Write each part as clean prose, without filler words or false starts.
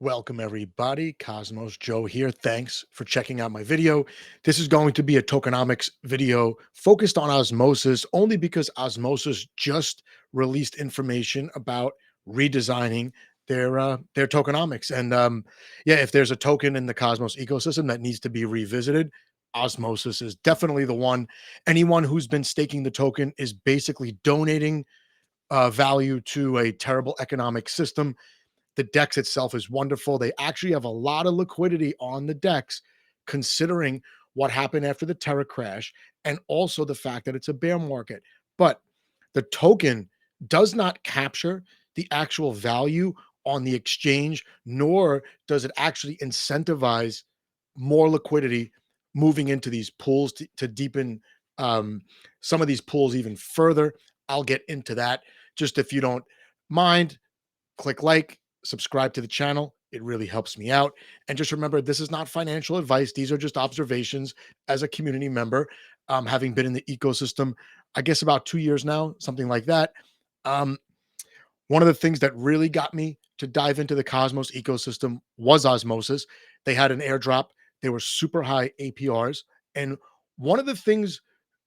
Welcome everybody, Cosmos Joe here. Thanks for checking out my video. This is going to be a tokenomics video focused on Osmosis only because Osmosis just released information about redesigning their tokenomics. And yeah, if there's a token in the Cosmos ecosystem that needs to be revisited, Osmosis is definitely the one. Anyone who's been staking the token is basically donating value to a terrible economic system. The DEX itself is wonderful. They actually have a lot of liquidity on the DEX, considering what happened after the Terra crash and also the fact that it's a bear market. But the token does not capture the actual value on the exchange, nor does it actually incentivize more liquidity moving into these pools to deepen some of these pools even further. I'll get into that. Just if you don't mind, click like, subscribe to the channel. It really helps me out. And just remember, this is not financial advice. These are just observations as a community member, having been in the ecosystem, I guess about 2 years now, something like that. Um, One of the things that really got me to dive into the Cosmos ecosystem was Osmosis. They had an airdrop. They were super high APRs. And one of the things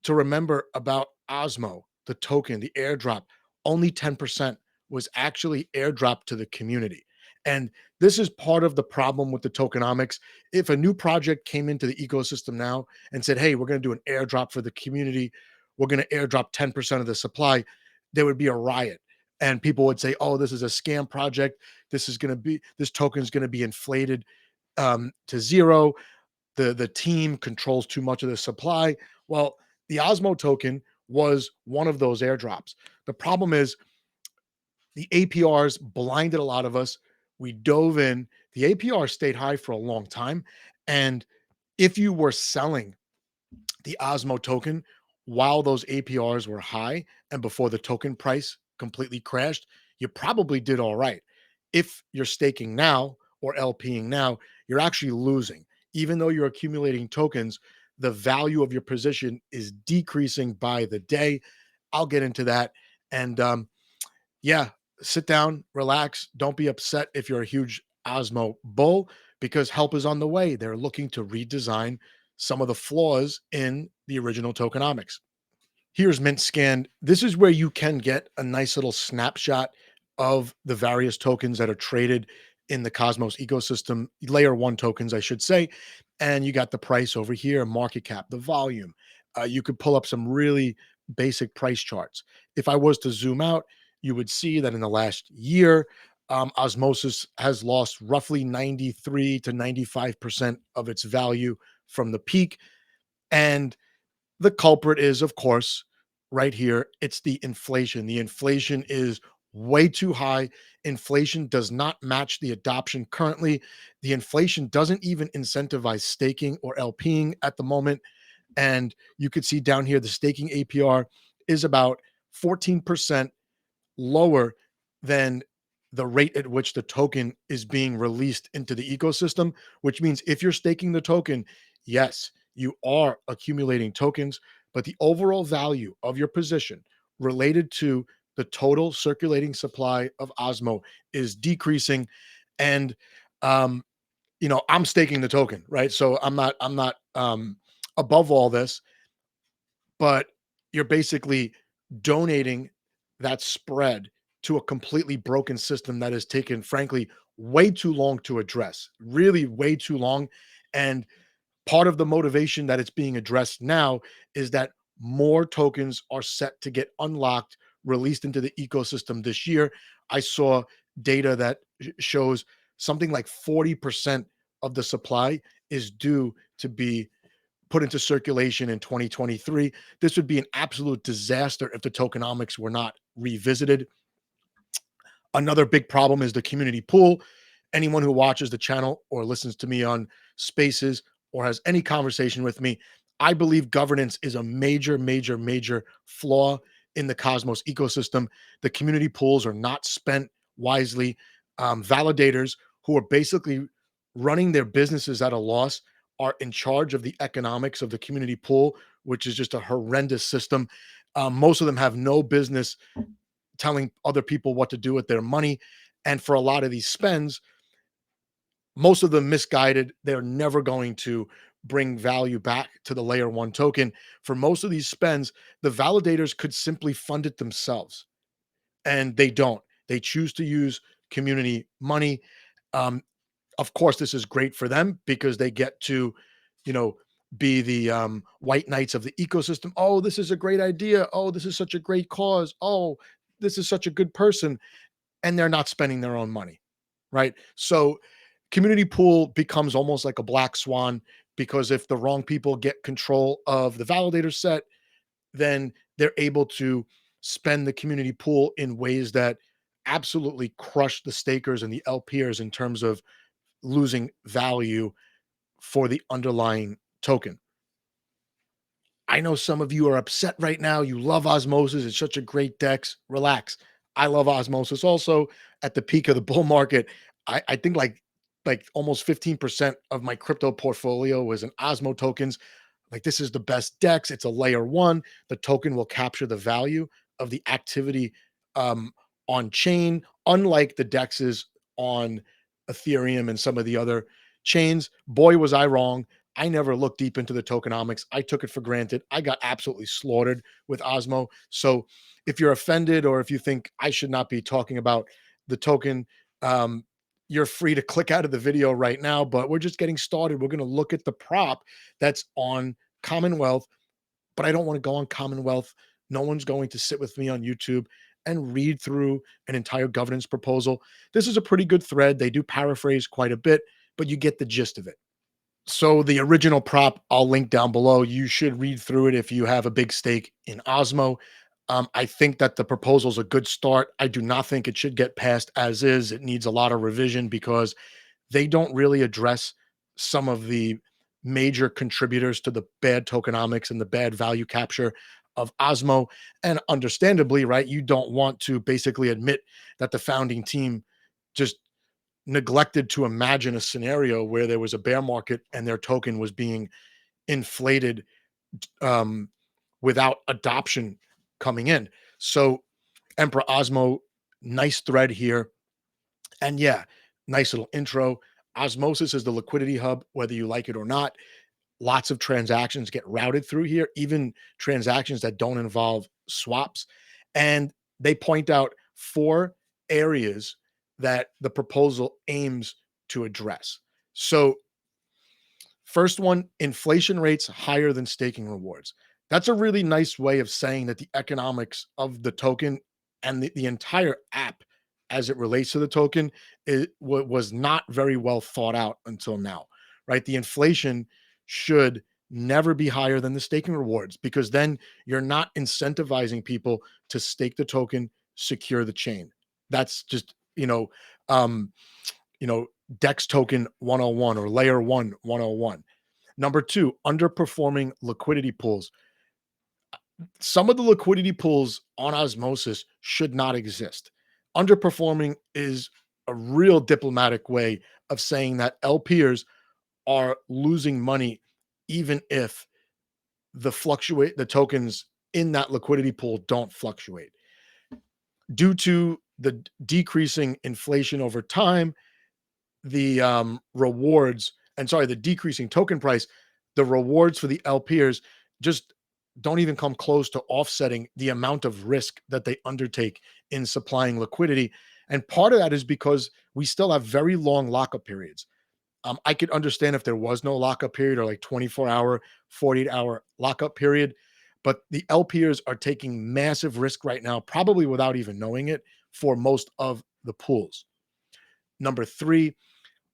to remember about Osmo, the token, the airdrop, only 10% was actually airdropped to the community. And this is part of the problem with the tokenomics. If a new project came into the ecosystem now and said, hey, we're going to do an airdrop for the community, we're going to airdrop 10% of the supply, there would be a riot. And people would say, oh, this is a scam project. This token is going to be inflated to zero. The team controls too much of the supply. Well, the Osmo token was one of those airdrops. The problem is the APRs blinded a lot of us. We dove in. The APR stayed high for a long time. And if you were selling the Osmo token while those APRs were high and before the token price completely crashed, you probably did all right. If you're staking now or LPing now, you're actually losing. Even though you're accumulating tokens, the value of your position is decreasing by the day. I'll get into that. And yeah, sit down, relax. Don't be upset if you're a huge Osmo bull because help is on the way. They're looking to redesign some of the flaws in the original tokenomics. Here's Mint Scan. This is where you can get a nice little snapshot of the various tokens that are traded in the Cosmos ecosystem, layer one tokens, I should say. And you got the price over here, market cap, the volume. You could pull up some really basic price charts. If I was to zoom out, you would see that in the last year, Osmosis has lost roughly 93 to 95% of its value from the peak. And the culprit is, of course, right here. It's the inflation. The inflation is way too high. Inflation does not match the adoption currently. The inflation doesn't even incentivize staking or LPing at the moment. And you could see down here the staking APR is about 14% lower than the rate at which the token is being released into the ecosystem, which means if you're staking the token, yes, you are accumulating tokens, but the overall value of your position related to the total circulating supply of Osmo is decreasing. And I'm staking the token, right? So I'm not above all this, but you're basically donating that spread to a completely broken system that has taken, frankly, way too long to address, really way too long. And part of the motivation that it's being addressed now is that more tokens are set to get unlocked, released into the ecosystem this year. I saw data that shows something like 40% of the supply is due to be put into circulation in 2023. This would be an absolute disaster if the tokenomics were not revisited. Another big problem is the community pool. Anyone who watches the channel or listens to me on spaces or has any conversation with me, I believe governance is a major, major, major flaw in the Cosmos ecosystem. The community pools are not spent wisely. Validators who are basically running their businesses at a loss are in charge of the economics of the community pool, which is just a horrendous system. Most of them have no business telling other people what to do with their money. And for a lot of these spends, Most of them misguided. They're never going to bring value back to the layer one token. For most of these spends, the validators could simply fund it themselves, and they don't. They choose to use community money. Um, of course, this is great for them because they get to, you know, be the white knights of the ecosystem. Oh, this is a great idea. Oh, this is such a great cause. Oh, this is such a good person. And they're not spending their own money, right? So community pool becomes almost like a black swan because if the wrong people get control of the validator set, then they're able to spend the community pool in ways that absolutely crush the stakers and the LPers in terms of losing value for the underlying token. I know some of you are upset right now. You love Osmosis. It's such a great DEX. Relax. I love Osmosis also. At the peak of the bull market, I think like almost 15% of my crypto portfolio was in Osmo tokens. Like this is the best DEX. It's a layer one. The token will capture the value of the activity um, on chain, unlike the DEXs on Ethereum and some of the other chains. Boy, was I wrong. I never looked deep into the tokenomics. I took it for granted. I got absolutely slaughtered with Osmo. So if you're offended or if you think I should not be talking about the token, um, you're free to click out of the video right now. But we're just getting started. We're going to look at the prop that's on Commonwealth, but I don't want to go on Commonwealth. No one's going to sit with me on YouTube and read through an entire governance proposal. This is a pretty good thread. They do paraphrase quite a bit, but you get the gist of it. So the original prop, I'll link down below. You should read through it if you have a big stake in Osmo. I think that the proposal is a good start. I do not think it should get passed as is. It needs a lot of revision because they don't really address some of the major contributors to the bad tokenomics and the bad value capture of Osmo. And understandably, right, you don't want to basically admit that the founding team just neglected to imagine a scenario where there was a bear market and their token was being inflated um, without adoption coming in. So, Emperor Osmo, nice thread here. And yeah, nice little intro. Osmosis is the liquidity hub, whether you like it or not. Lots of transactions get routed through here, even transactions that don't involve swaps. And they point out four areas that the proposal aims to address. So, first one, inflation rates higher than staking rewards. That's a really nice way of saying that the economics of the token and the entire app as it relates to the token was not very well thought out until now, right? The inflation should never be higher than the staking rewards because then you're not incentivizing people to stake the token, secure the chain. That's just, um, DEX token 101 or layer one 101. Number two, underperforming liquidity pools. Some of the liquidity pools on Osmosis should not exist. Underperforming is a real diplomatic way of saying that LPers are losing money, even if the tokens in that liquidity pool don't fluctuate. Due to the decreasing inflation over time, the rewards and sorry, the decreasing token price, the rewards for the LPers just don't even come close to offsetting the amount of risk that they undertake in supplying liquidity. And part of that is because we still have very long lockup periods. I could understand if there was no lockup period or like 24-hour, 48-hour lockup period, but the LPers are taking massive risk right now, probably without even knowing it, for most of the pools. Number three,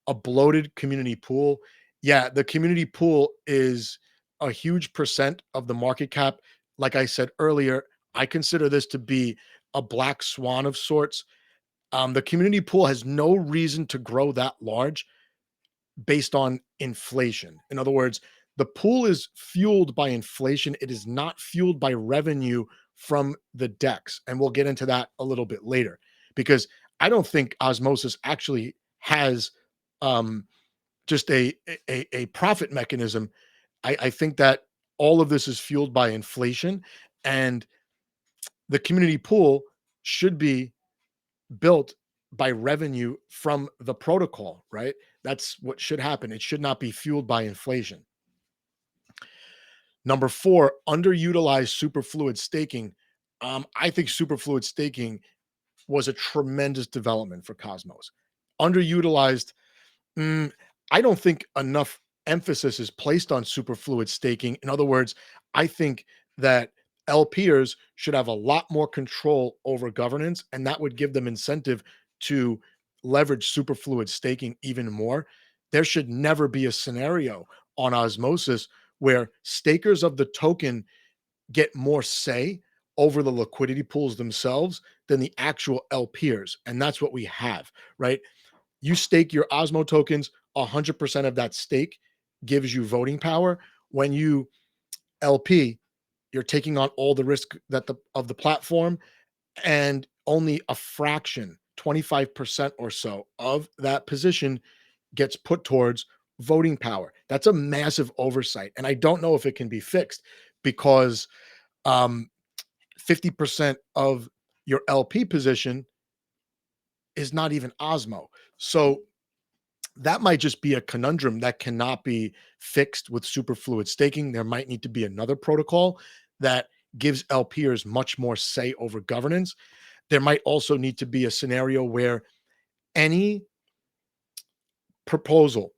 a bloated community pool. Yeah, the community pool is a huge percent of the market cap. Like I said earlier, I consider this to be a black swan of sorts. The community pool has no reason to grow that large based on inflation. In other words, the pool is fueled by inflation. It is not fueled by revenue from the DEX. And we'll get into that a little bit later because I don't think Osmosis actually has um, just a profit mechanism. I think that all of this is fueled by inflation, and the community pool should be built by revenue from the protocol, right? That's what should happen. It should not be fueled by inflation. Number four, underutilized superfluid staking. I think superfluid staking was a tremendous development for Cosmos. Underutilized, mm, I don't think enough emphasis is placed on superfluid staking. In other words, I think that LPers should have a lot more control over governance, and that would give them incentive to leverage superfluid staking even more. There should never be a scenario on Osmosis where stakers of the token get more say over the liquidity pools themselves than the actual LPers. And that's what we have, right? You stake your Osmo tokens, 100% of that stake gives you voting power. When you LP, you're taking on all the risk that the of the platform, and only a fraction, 25% or so of that position gets put towards voting power. That's a massive oversight. And I don't know if it can be fixed because um 50% of your LP position is not even Osmo. So that might just be a conundrum that cannot be fixed with superfluid staking. There might need to be another protocol that gives LPers much more say over governance. There might also need to be a scenario where any proposal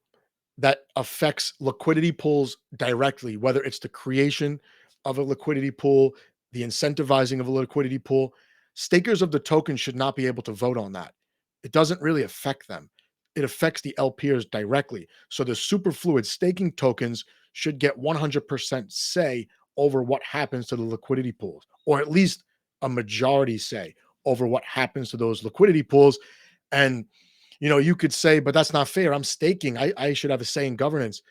that affects liquidity pools directly, whether it's the creation of a liquidity pool, the incentivizing of a liquidity pool, stakers of the token should not be able to vote on that. It doesn't really affect them. It affects the LPers directly. So the superfluid staking tokens should get 100% say over what happens to the liquidity pools, or at least a majority say over what happens to those liquidity pools. And you could say, but that's not fair. I'm staking. I should have a say in governance.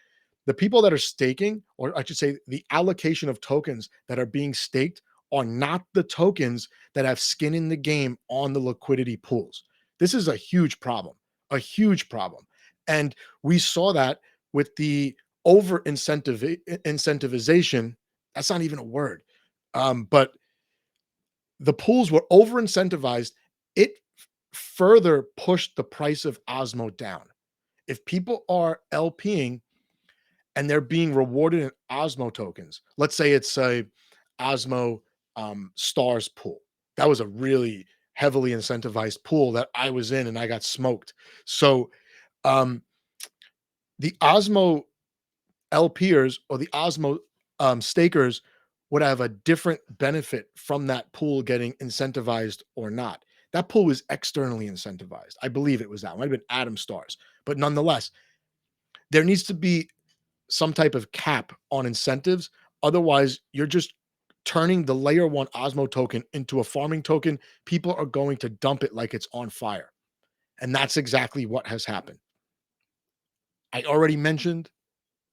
The people that are staking, or I should say, the allocation of tokens that are being staked are not the tokens that have skin in the game on the liquidity pools. This is a huge problem, a huge problem. And we saw that with the incentivization. That's not even a word. But the pools were over incentivized. It further pushed the price of Osmo down. If people are LPing and they're being rewarded in Osmo tokens, let's say it's a Osmo stars pool. That was a really heavily incentivized pool that I was in and I got smoked. So um, the Osmo LPers or the Osmo stakers would have a different benefit from that pool getting incentivized or not. That pool was externally incentivized. I believe it was that. It might have been Atom Stars. But nonetheless, there needs to be some type of cap on incentives. Otherwise, you're just turning the layer one Osmo token into a farming token. People are going to dump it like it's on fire. And that's exactly what has happened. I already mentioned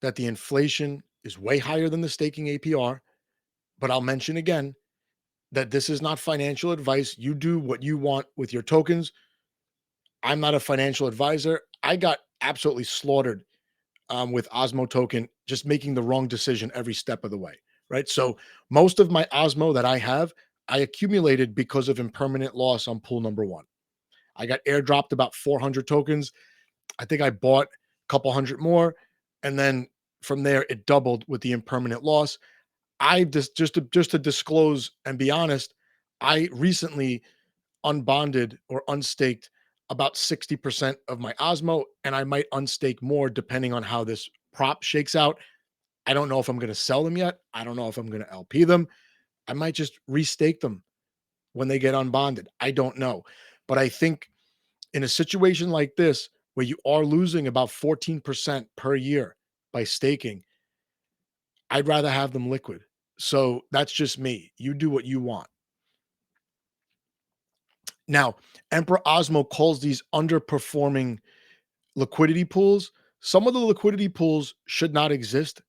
that the inflation is way higher than the staking APR, but I'll mention again that this is not financial advice. You do what you want with your tokens. I'm not a financial advisor. I got absolutely slaughtered with Osmo token, just making the wrong decision every step of the way. Right. So most of my Osmo that I have, I accumulated because of impermanent loss on pool number one. I got airdropped about 400 tokens. I think I bought a couple hundred more. And then from there, it doubled with the impermanent loss. I just to disclose and be honest, I recently unbonded or unstaked about 60% of my Osmo, and I might unstake more depending on how this prop shakes out. I don't know if I'm going to sell them yet. I don't know if I'm going to LP them. I might just restake them when they get unbonded. I don't know. But I think in a situation like this, where you are losing about 14% per year by staking, I'd rather have them liquid. So that's just me. You do what you want. Now, Emperor Osmo calls these underperforming liquidity pools. Some of the liquidity pools should not exist,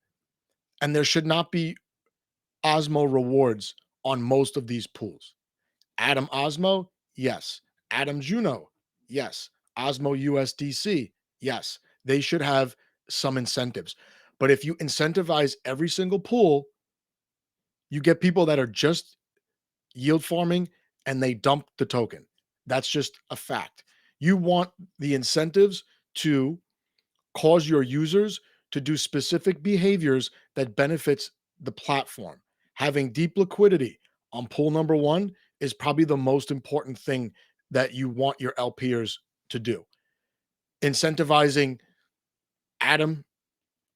and there should not be Osmo rewards on most of these pools. Atom Osmo, yes. Atom Juno, yes. Osmo USDC, yes. They should have some incentives. But if you incentivize every single pool, you get people that are just yield farming and they dump the token. That's just a fact. You want the incentives to cause your users to do specific behaviors that benefits the platform. Having deep liquidity on pool number one is probably the most important thing that you want your LPers to do. Incentivizing Atom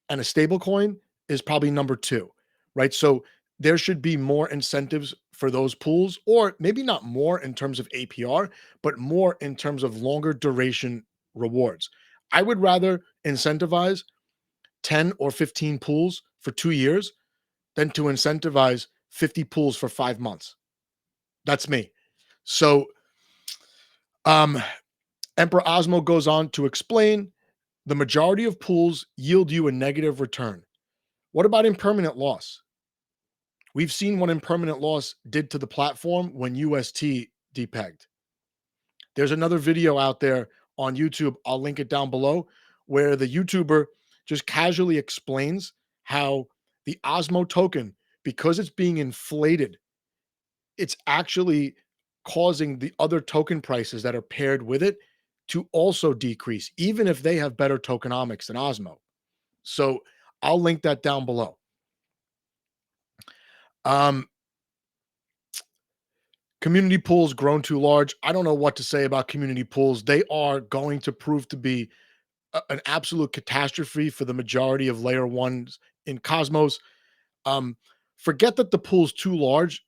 and a stable coin is probably number two, right? So there should be more incentives for those pools, or maybe not more in terms of APR, but more in terms of longer duration rewards. I would rather incentivize 10 or 15 pools for 2 years than to incentivize 50 pools for 5 months. That's me. So, um, Emperor Osmo goes on to explain the majority of pools yield you a negative return. What about impermanent loss? We've seen what impermanent loss did to the platform when UST depegged. There's another video out there on YouTube. I'll link it down below where the YouTuber just casually explains how the Osmo token, because it's being inflated, it's actually causing the other token prices that are paired with it to also decrease, even if they have better tokenomics than Osmo. So I'll link that down below. Um, Community pools grown too large. I don't know what to say about community pools. They are going to prove to be an absolute catastrophe for the majority of layer ones in Cosmos. Um, Forget that the pool's too large.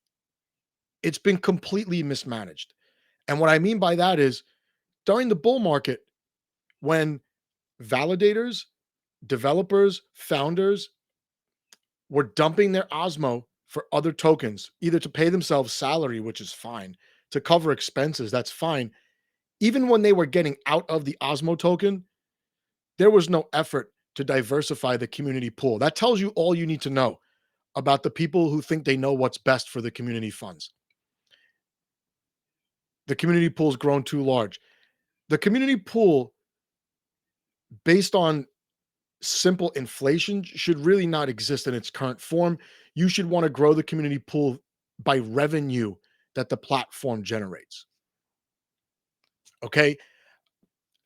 It's been completely mismanaged. And what I mean by that is during the bull market, when validators, developers, founders were dumping their Osmo for other tokens, either to pay themselves salary, which is fine, to cover expenses, that's fine. Even when they were getting out of the Osmo token, there was no effort to diversify the community pool. That tells you all you need to know about the people who think they know what's best for the community funds. The community pool's grown too large. The community pool, based on simple inflation, should really not exist in its current form. You should want to grow the community pool by revenue that the platform generates. Okay.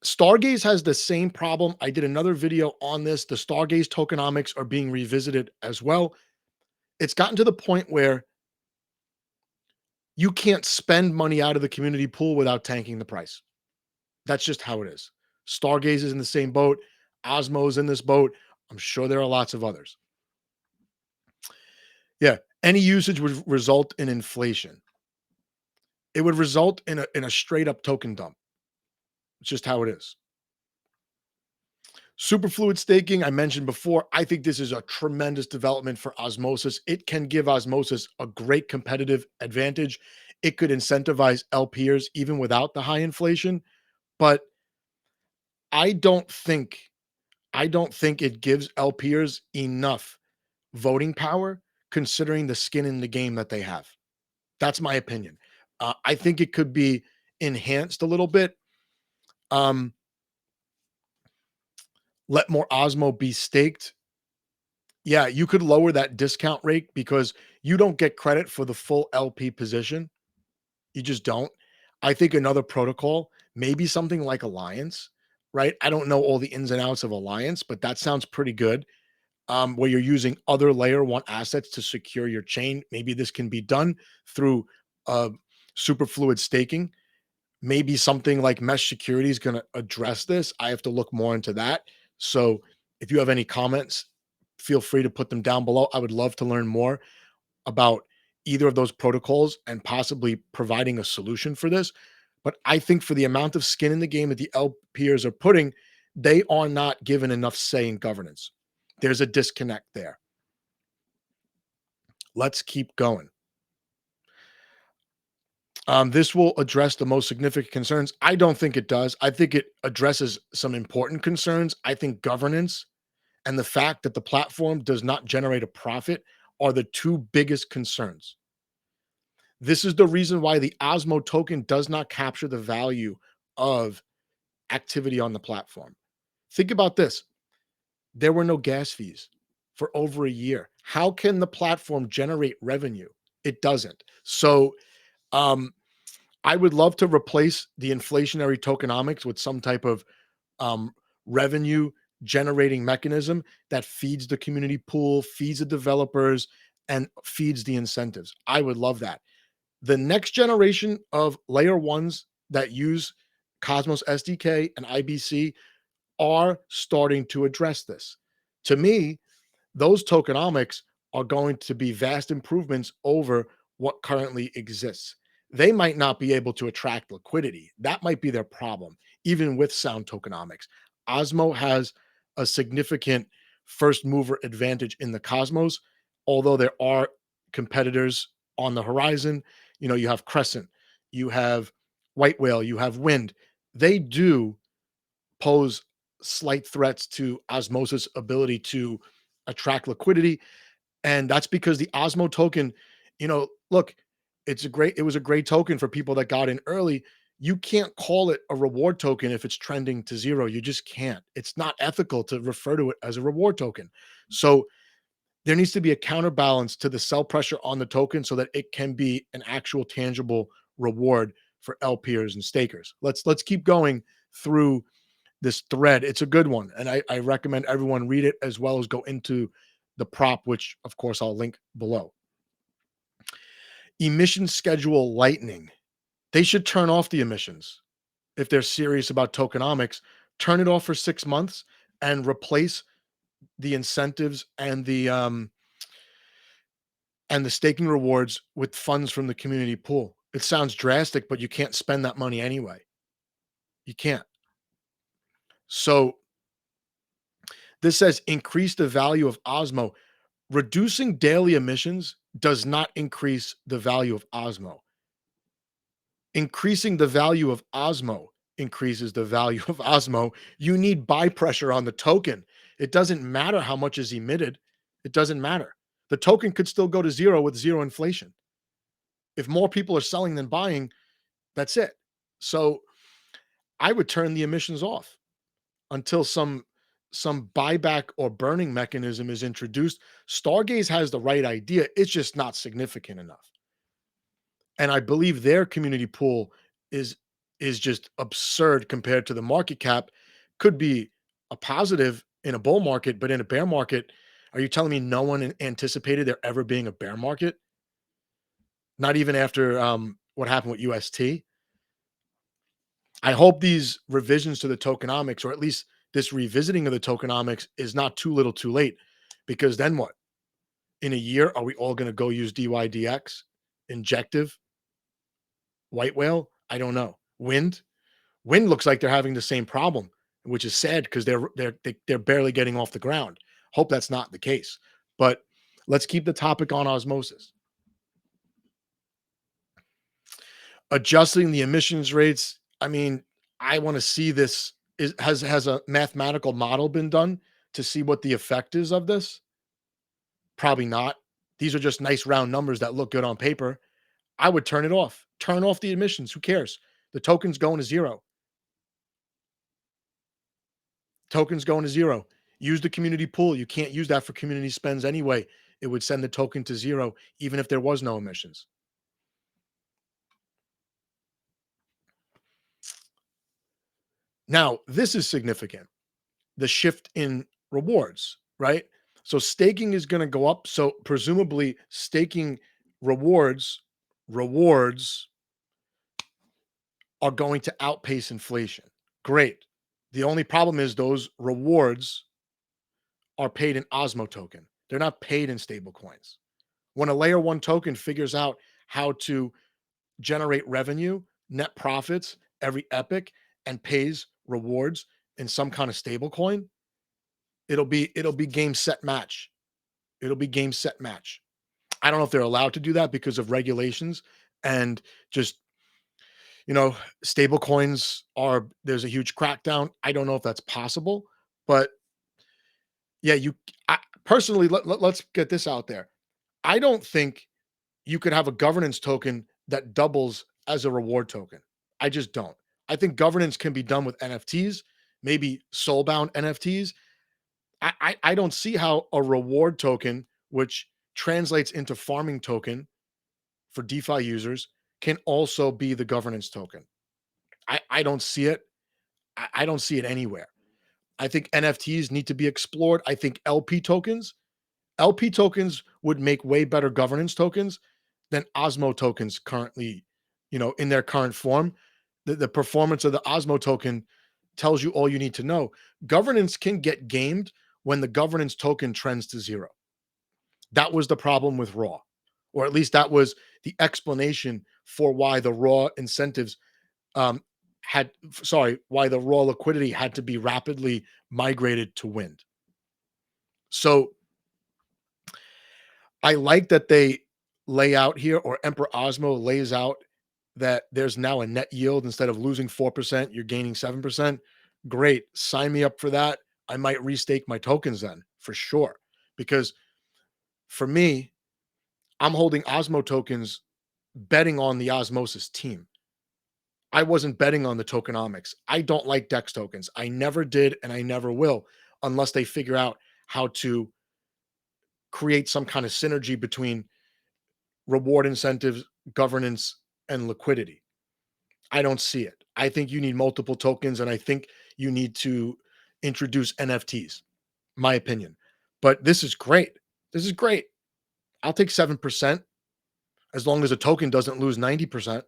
Stargaze has the same problem. I did another video on this. The Stargaze tokenomics are being revisited as well. It's gotten to the point where you can't spend money out of the community pool without tanking the price. That's just how it is. Stargaze is in the same boat. Osmo's in this boat. I'm sure there are lots of others. Yeah. Any usage would result in inflation. It would result in a straight up token dump. It's just how it is. Superfluid staking, I mentioned before, I think this is a tremendous development for Osmosis. It can give Osmosis a great competitive advantage. It could incentivize LPers even without the high inflation, but I don't think I don't think it gives LPers enough voting power considering the skin in the game that they have. That's my opinion. I think it could be enhanced a little bit. Um, let more Osmo be staked. Yeah, you could lower that discount rate because you don't get credit for the full LP position. You just don't. I think another protocol, maybe something like Alliance, right? I don't know all the ins and outs of Alliance, but that sounds pretty good. Where you're using other layer one assets to secure your chain. Maybe this can be done through uh, superfluid staking. Maybe something like mesh security is going to address this. I have to look more into that. So if you have any comments, feel free to put them down below. I would love to learn more about either of those protocols and possibly providing a solution for this. But I think for the amount of skin in the game that the LPers are putting, they are not given enough say in governance. There's a disconnect there. Let's keep going. This will address the most significant concerns. I don't think it does. I think it addresses some important concerns. I think governance and the fact that the platform does not generate a profit are the two biggest concerns. This is the reason why the Osmo token does not capture the value of activity on the platform. Think about this. There were no gas fees for over a year. How can the platform generate revenue? It doesn't. So, um, I would love to replace the inflationary tokenomics with some type of um, revenue generating mechanism that feeds the community pool, feeds the developers, and feeds the incentives. I would love that. The next generation of layer ones that use Cosmos SDK and IBC are starting to address this. To me, those tokenomics are going to be vast improvements over what currently exists. They might not be able to attract liquidity. That might be their problem, even with sound tokenomics. Osmo has a significant first mover advantage in the Cosmos, although there are competitors on the horizon. You know, you have Crescent, you have White Whale, you have Wind. They do pose slight threats to Osmosis' ability to attract liquidity, and that's because the Osmo token, look, it was a great token for people that got in early. You can't call it a reward token if it's trending to zero. You just can't. It's not ethical to refer to it as a reward token. So there needs to be a counterbalance to the sell pressure on the token so that it can be an actual tangible reward for LPers and stakers. Let's keep going through this thread. It's a good one, and I recommend everyone read it as well as go into the prop, which of course I'll link below. Emission schedule lightning. They should turn off the emissions if they're serious about tokenomics. Turn it off for 6 months and replace the incentives and the staking rewards with funds from the community pool. It sounds drastic, but you can't spend that money anyway. You can't. So this says increase the value of Osmo. Reducing daily emissions does not increase the value of Osmo. Increasing the value of Osmo increases the value of Osmo. You need buy pressure on the token. It doesn't matter how much is emitted. It doesn't matter. The token could still go to zero with zero inflation. If more people are selling than buying, that's it. So I would turn the emissions off until some buyback or burning mechanism is introduced. Stargaze has the right idea. It's just not significant enough. And I believe their community pool is is just absurd compared to the market cap. Could be a positive in a bull market, but in a bear market, are you telling me no one anticipated there ever being a bear market? Not even after what happened with UST. I hope these revisions to the tokenomics, or at least this revisiting of the tokenomics, is not too little too late. Because then what? In a year, are we all going to go use DYDX, Injective, White Whale? I don't know. Wind looks like they're having the same problem, which is sad because they're barely getting off the ground. Hope that's not the case. But let's keep the topic on osmosis. Adjusting the emissions rates. I mean, I want to see this. Has a mathematical model been done to see what the effect is of this? Probably not. These are just nice round numbers that look good on paper. I would turn it off. Turn off the emissions. Who cares? The token's going to zero. Tokens going to zero. Use the community pool. You can't use that for community spends anyway. It would send the token to zero, even if there was no emissions. Now, this is significant. The shift in rewards, right? So staking is going to go up. So presumably staking rewards are going to outpace inflation. Great. The only problem is those rewards are paid in Osmo token. They're not paid in stable coins. When a layer one token figures out how to generate revenue, net profits every epoch and pays rewards in some kind of stable coin, it'll be game set match. It'll be game set match. I don't know if they're allowed to do that because of regulations and just stable coins are there's a huge crackdown. I don't know if that's possible, but yeah, personally let's get this out there. I don't think you could have a governance token that doubles as a reward token. I just don't. I think governance can be done with NFTs, maybe soul-bound NFTs. I don't see how a reward token, which translates into farming token for DeFi users, can also be the governance token. I don't see it. I don't see it anywhere. I think NFTs need to be explored. I think LP tokens would make way better governance tokens than Osmo tokens currently, in their current form. The performance of the Osmo token tells you all you need to know. Governance can get gamed when the governance token trends to zero. That was the problem with Raw, or at least that was the explanation for why the Raw incentives um, why the Raw liquidity had to be rapidly migrated to Wind. So I like that they lay out here, or Emperor Osmo lays out that there's now a net yield. Instead of losing 4%, you're gaining 7%. Great. Sign me up for that. I might restake my tokens then for sure. Because for me, I'm holding Osmo tokens betting on the Osmosis team. I wasn't betting on the tokenomics. I don't like DEX tokens. I never did and I never will unless they figure out how to create some kind of synergy between reward incentives, governance, and liquidity. I don't see it. I think you need multiple tokens, and I think you need to introduce NFTs, my opinion. But this is great. This is great. I'll take 7% as long as a token doesn't lose 90%.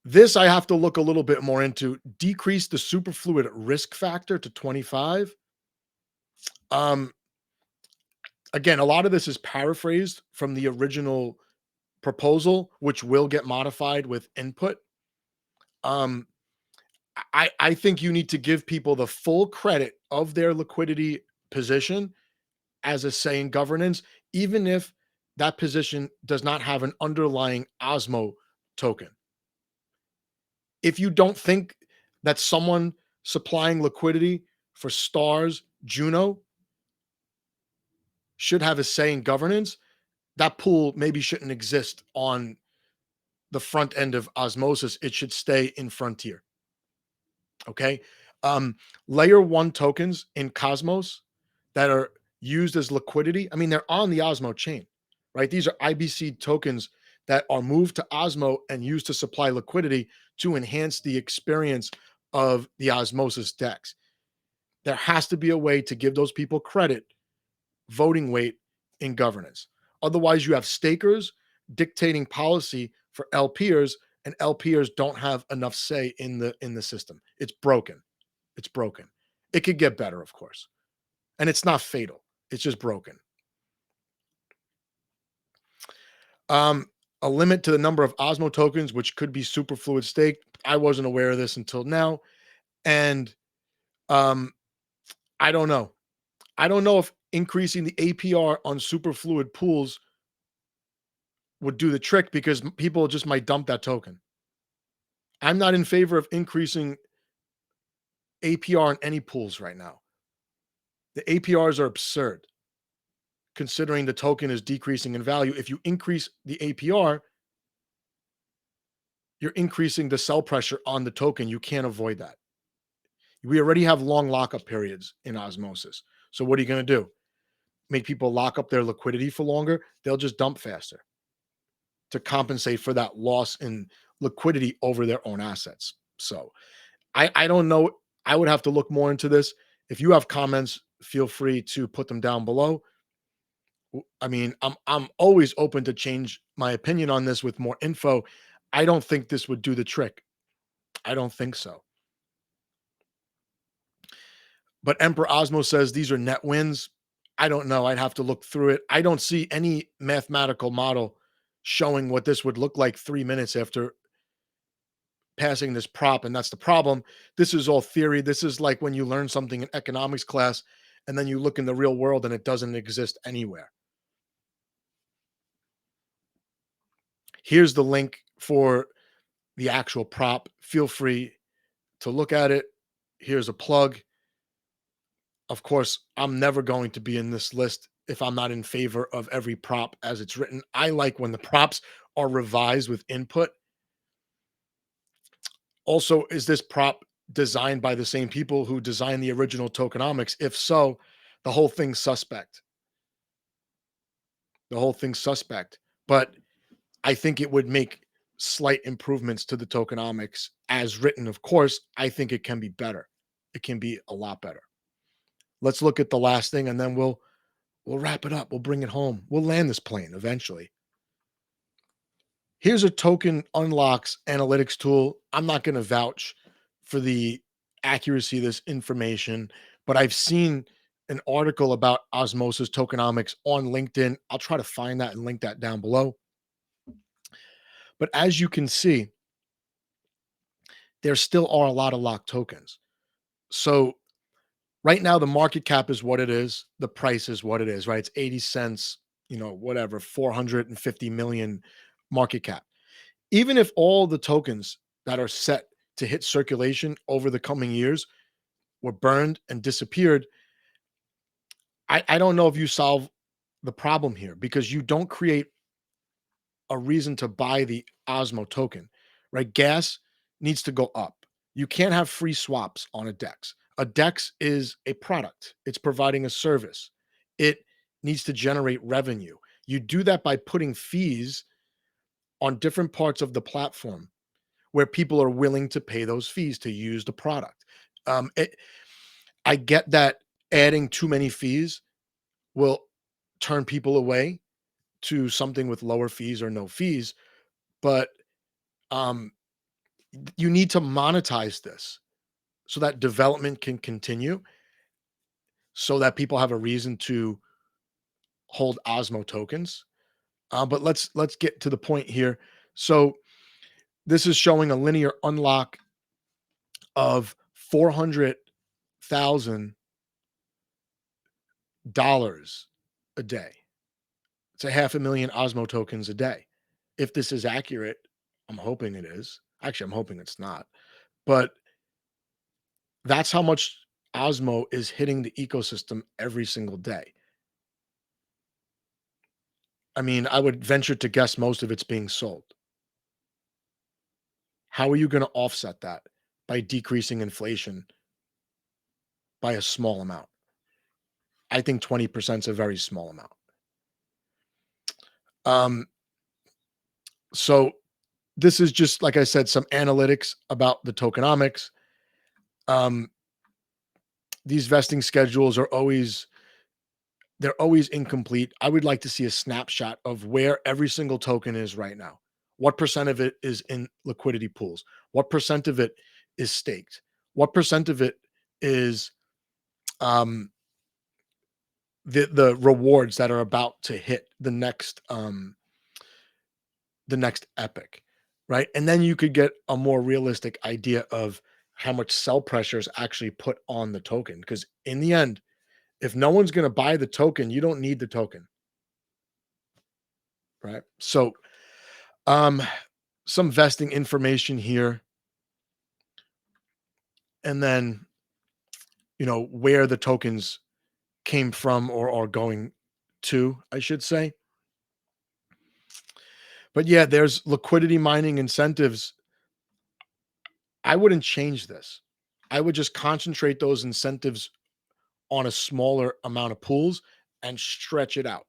This I have to look a little bit more into. Decrease the superfluid risk factor to 25. Um, Again, a lot of this is paraphrased from the original proposal, which will get modified with input. Um, I think you need to give people the full credit of their liquidity position as a say in governance, even if that position does not have an underlying Osmo token. If you don't think that someone supplying liquidity for Stars Juno should have a say in governance, that pool maybe shouldn't exist on the front end of Osmosis. It should stay in Frontier. Okay. Um, Layer one tokens in Cosmos that are used as liquidity. I mean, they're on the Osmo chain, right? These are IBC tokens that are moved to Osmo and used to supply liquidity to enhance the experience of the Osmosis DEX. There has to be a way to give those people credit, voting weight in governance. Otherwise, you have stakers dictating policy for LPers, and LPers don't have enough say in the system. It's broken. It's broken. It could get better, of course. And it's not fatal. It's just broken. Um, a limit to the number of Osmo tokens, which could be superfluid staked. I wasn't aware of this until now. And um, I don't know. I don't know if increasing the APR on superfluid pools would do the trick because people just might dump that token. I'm not in favor of increasing APR on any pools right now. The APRs are absurd considering the token is decreasing in value. If you increase the APR, you're increasing the sell pressure on the token. You can't avoid that. We already have long lockup periods in Osmosis. So what are you going to do? Make people lock up their liquidity for longer? They'll just dump faster to compensate for that loss in liquidity over their own assets. So I don't know. I would have to look more into this. If you have comments, feel free to put them down below. I mean, I'm always open to change my opinion on this with more info. I don't think this would do the trick. I don't think so. But Emperor Osmo says these are net wins. I don't know. I'd have to look through it. I don't see any mathematical model showing what this would look like 3 minutes after passing this prop. And that's the problem. This is all theory. This is like when you learn something in economics class and then you look in the real world and it doesn't exist anywhere. Here's the link for the actual prop. Feel free to look at it. Here's a plug. Of course, I'm never going to be in this list if I'm not in favor of every prop as it's written. I like when the props are revised with input. Also, is this prop designed by the same people who designed the original tokenomics? If so, the whole thing's suspect. The whole thing's suspect. But I think it would make slight improvements to the tokenomics as written. Of course, I think it can be better. It can be a lot better. Let's look at the last thing and then we'll wrap it up. We'll bring it home. We'll land this plane eventually. Here's a token unlocks analytics tool. I'm not going to vouch for the accuracy of this information, but I've seen an article about osmosis tokenomics on LinkedIn. I'll try to find that and link that down below. But as you can see, there still are a lot of locked tokens. So right now, the market cap is what it is. The price is what it is, right? It's 80 cents, whatever, 450 million market cap. Even if all the tokens that are set to hit circulation over the coming years were burned and disappeared, I don't know if you solve the problem here because you don't create a reason to buy the Osmo token, right? Gas needs to go up. You can't have free swaps on a DEX. A DEX is a product, it's providing a service. It needs to generate revenue. You do that by putting fees on different parts of the platform where people are willing to pay those fees to use the product. Um, it, I get that adding too many fees will turn people away to something with lower fees or no fees, but um, you need to monetize this so that development can continue, so that people have a reason to hold Osmo tokens. But let's get to the point here. So this is showing a linear unlock of $400,000 a day. It's a half a million Osmo tokens a day. If this is accurate, I'm hoping it is. Actually, I'm hoping it's not. But that's how much Osmo is hitting the ecosystem every single day. I mean, I would venture to guess most of it's being sold. How are you going to offset that by decreasing inflation by a small amount? I think 20% is a very small amount. Um, so this is just, like I said, some analytics about the tokenomics. Um, these vesting schedules are always they're always incomplete. I would like to see a snapshot of where every single token is right now. What percent of it is in liquidity pools? What percent of it is staked? What percent of it is um, the rewards that are about to hit the next epic, right? And then you could get a more realistic idea of how much sell pressure is actually put on the token. Because in the end, if no one's going to buy the token, you don't need the token, right? So, um, some vesting information here, and then where the tokens came from or are going to, I should say. But yeah, there's liquidity mining incentives. I wouldn't change this. I would just concentrate those incentives on a smaller amount of pools and stretch it out.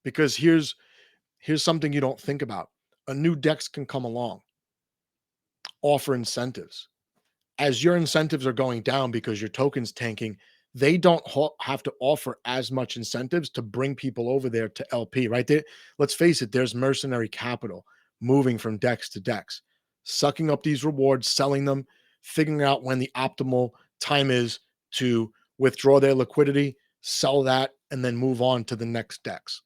Because here's something you don't think about. A new DEX can come along, offer incentives. As your incentives are going down because your token's tanking, they don't have to offer as much incentives to bring people over there to LP, right? There, let's face it, there's mercenary capital moving from DEX to DEX, sucking up these rewards, selling them, figuring out when the optimal time is to withdraw their liquidity, sell that, and then move on to the next DEX,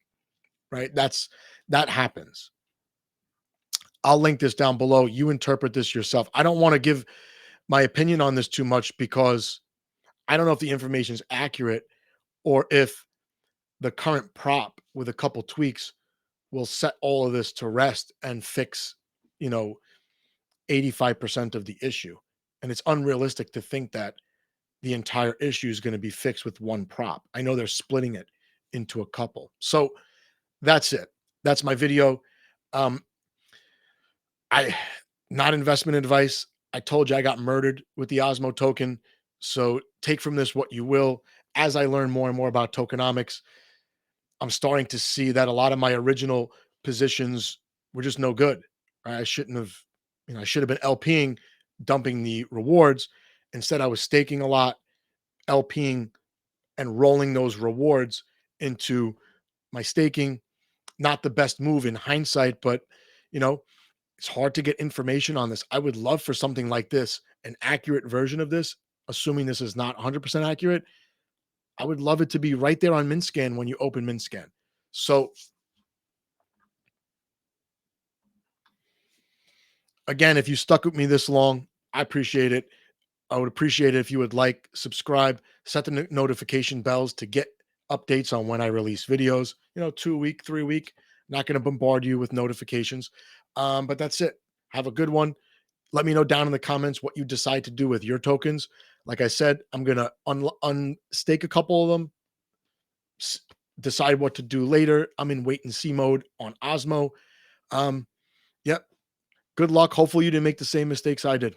right? That happens. I'll link this down below. You interpret this yourself. I don't want to give my opinion on this too much because I don't know if the information is accurate or if the current prop with a couple tweaks will set all of this to rest and fix, you know, 85% of the issue. And it's unrealistic to think that the entire issue is going to be fixed with one prop. I know they're splitting it into a couple. So that's it. That's my video. Um, I not investment advice. I told you I got murdered with the Osmo token. So take from this what you will. As I learn more and more about tokenomics, I'm starting to see that a lot of my original positions were just no good. I shouldn't have, I should have been LPing, dumping the rewards. Instead, I was staking a lot, LPing, and rolling those rewards into my staking. Not the best move in hindsight, but you know, it's hard to get information on this. I would love for something like this, an accurate version of this, assuming this is not 100% accurate. I would love it to be right there on MintScan when you open MintScan. So again, if you stuck with me this long, I appreciate it. I would appreciate it if you would like, subscribe, set the notification bells to get updates on when I release videos. 2 week, 3 week. Not going to bombard you with notifications. But that's it. Have a good one. Let me know down in the comments what you decide to do with your tokens. Like I said, I'm going to unstake a couple of them, s- decide what to do later. I'm in wait and see mode on Osmo. Yep. Good luck. Hopefully, you didn't make the same mistakes I did.